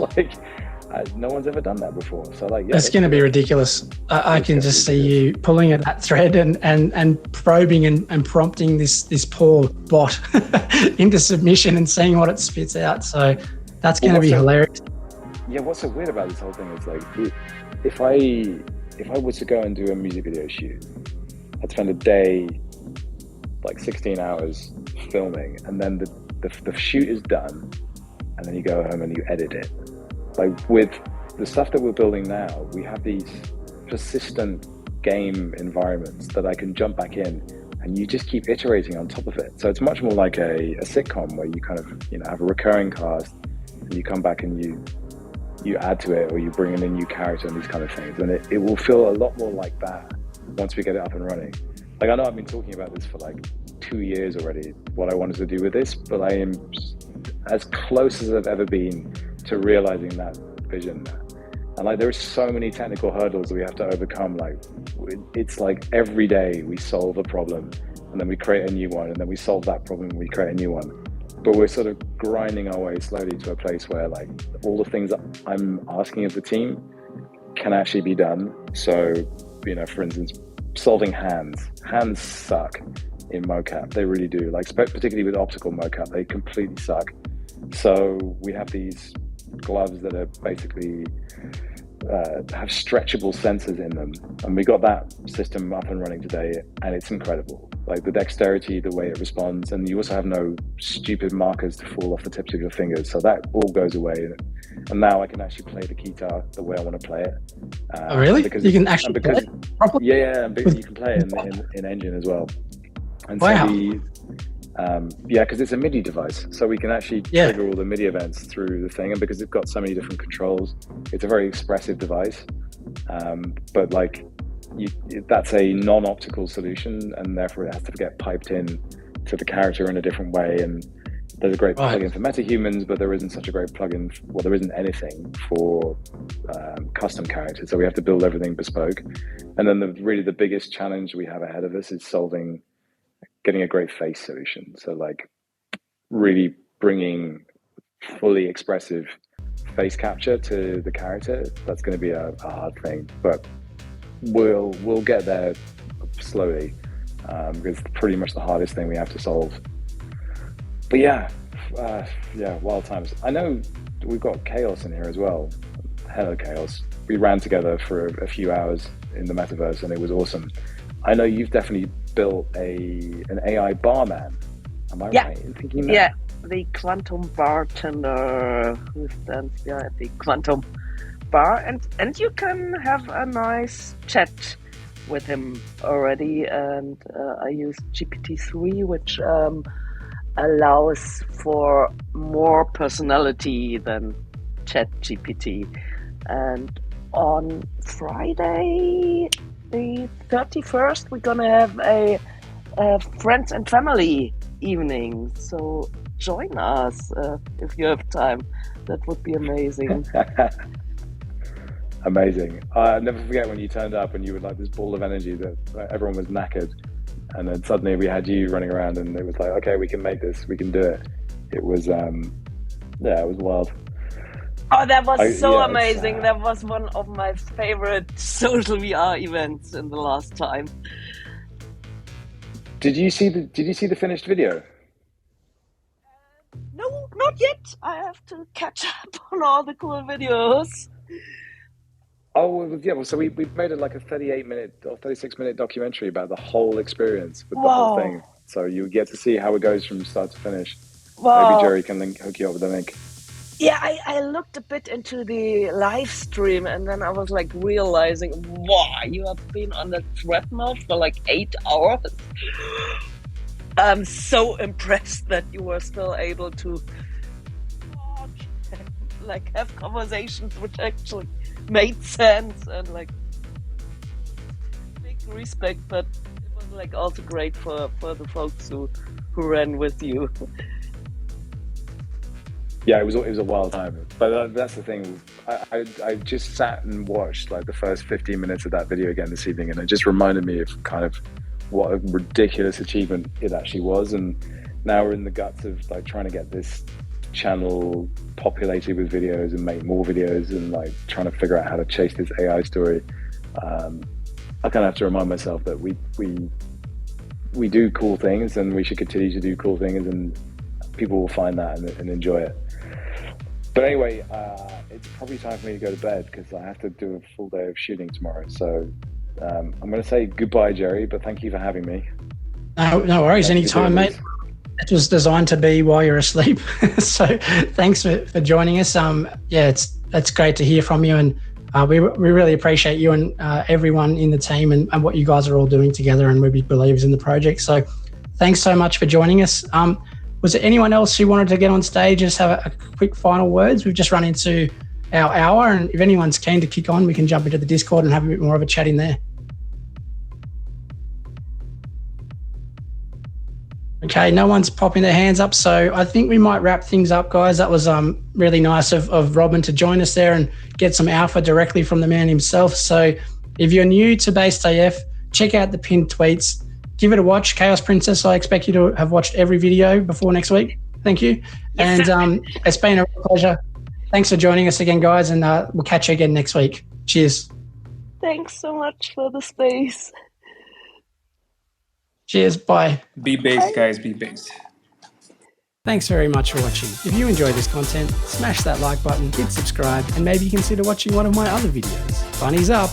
no one's ever done that before. So yeah, it's going to be ridiculous. I can just see you pulling at that thread and probing and prompting this poor bot into submission and seeing what it spits out. So that's going to be hilarious. Yeah, what's so weird about this whole thing is if I was to go and do a music video shoot, I'd spend a day, 16 hours filming, and then the shoot is done, and then you go home and you edit it. With the stuff that we're building now, we have these persistent game environments that I can jump back in, and you just keep iterating on top of it. So it's much more like a sitcom where you kind of have a recurring cast, and you come back and you add to it, or you bring in a new character and these kind of things. And it will feel a lot more like that once we get it up and running. I know I've been talking about this for 2 years already, what I wanted to do with this, but I am as close as I've ever been to realizing that vision now. And like, there's so many technical hurdles that we have to overcome. Like, it's like every day we solve a problem and then we create a new one, and then we solve that problem and we create a new one. But we're sort of grinding our way slowly to a place where like all the things that I'm asking of the team can actually be done. So, you know, for instance, solving hands suck in mocap. They really do. Like, particularly with optical mocap, they completely suck. So we have these gloves that are basically have stretchable sensors in them, and we got that system up and running today, and it's incredible. Like the dexterity, the way it responds, and you also have no stupid markers to fall off the tips of your fingers, so that all goes away. And now I can actually play the guitar the way I want to play it. Oh, really? You can actually play it properly? Yeah, you can play it in Engine as well. And wow. So because it's a MIDI device, so we can actually trigger all the MIDI events through the thing, and because it's got so many different controls, it's a very expressive device. But like, that's a non-optical solution, and therefore it has to get piped in to the character in a different way. And there's a great plugin for MetaHumans, but there isn't such a great plugin. Well, there isn't anything for custom characters, so we have to build everything bespoke. And then the biggest challenge we have ahead of us is getting a great face solution. So like really bringing fully expressive face capture to the character. That's going to be a hard thing, but we'll get there slowly, because it's pretty much the hardest thing we have to solve. But wild times. I know we've got Chaos in here as well. Hello, Chaos. We ran together for a few hours in the metaverse, and it was awesome. I know you've definitely built an AI barman. Am I right in thinking that? Yeah, the quantum bartender who stands at the quantum bar, and you can have a nice chat with him already. And I use GPT-3, which allows for more personality than ChatGPT. And on Friday, the 31st, we're gonna have a friends and family evening. So join us if you have time. That would be amazing. Amazing. I'll never forget when you turned up and you were like this ball of energy that everyone was knackered. And then suddenly we had you running around, and it was like, okay, we can make this, we can do it. It was, it was wild. Oh, that was so amazing. That was one of my favorite social VR events in the last time. Did you see the finished video? No, not yet. I have to catch up on all the cool videos. Oh, yeah. Well, so we made it like a 38-minute or 36-minute documentary about the whole experience with the whole thing. So you get to see how it goes from start to finish. Maybe Gerry can hook you up with a link. Yeah, I looked a bit into the live stream, and then I was like realizing, wow, you have been on the treadmill for like 8 hours. I'm so impressed that you were still able to talk and like have conversations which actually made sense, and like big respect. But it was like also great for the folks who ran with you. Yeah, it was a wild time. But that's the thing. I just sat and watched like the first 15 minutes of that video again this evening, and it just reminded me of kind of what a ridiculous achievement it actually was. And now we're in the guts of like trying to get this channel populated with videos and make more videos, and like trying to figure out how to chase this AI story. I kind of have to remind myself that we do cool things, and we should continue to do cool things, and people will find that and enjoy it. But anyway, it's probably time for me to go to bed because I have to do a full day of shooting tomorrow. So I'm going to say goodbye, Gerry, but thank you for having me. No worries. Anytime, mate. It was designed to be while you're asleep. So thanks for joining us. It's great to hear from you, and we really appreciate you and everyone in the team and what you guys are all doing together, and we're big believers in the project. So thanks so much for joining us. Was there anyone else who wanted to get on stage and just have a quick final words? We've just run into our hour, and if anyone's keen to kick on, we can jump into the Discord and have a bit more of a chat in there. Okay, no one's popping their hands up, so I think we might wrap things up, guys. That was really nice of Robin to join us there and get some alpha directly from the man himself. So if you're new to BasedAF, check out the pinned tweets. Give it a watch. XaosPrincess, I expect you to have watched every video before next week. Thank you. Yes, And it's been a real pleasure. Thanks for joining us again, guys, and we'll catch you again next week. Cheers. Thanks so much for the space. Cheers. Bye. Be based, guys. Be based. Thanks very much for watching. If you enjoyed this content, smash that like button, hit subscribe, and maybe consider watching one of my other videos. Bunnies up.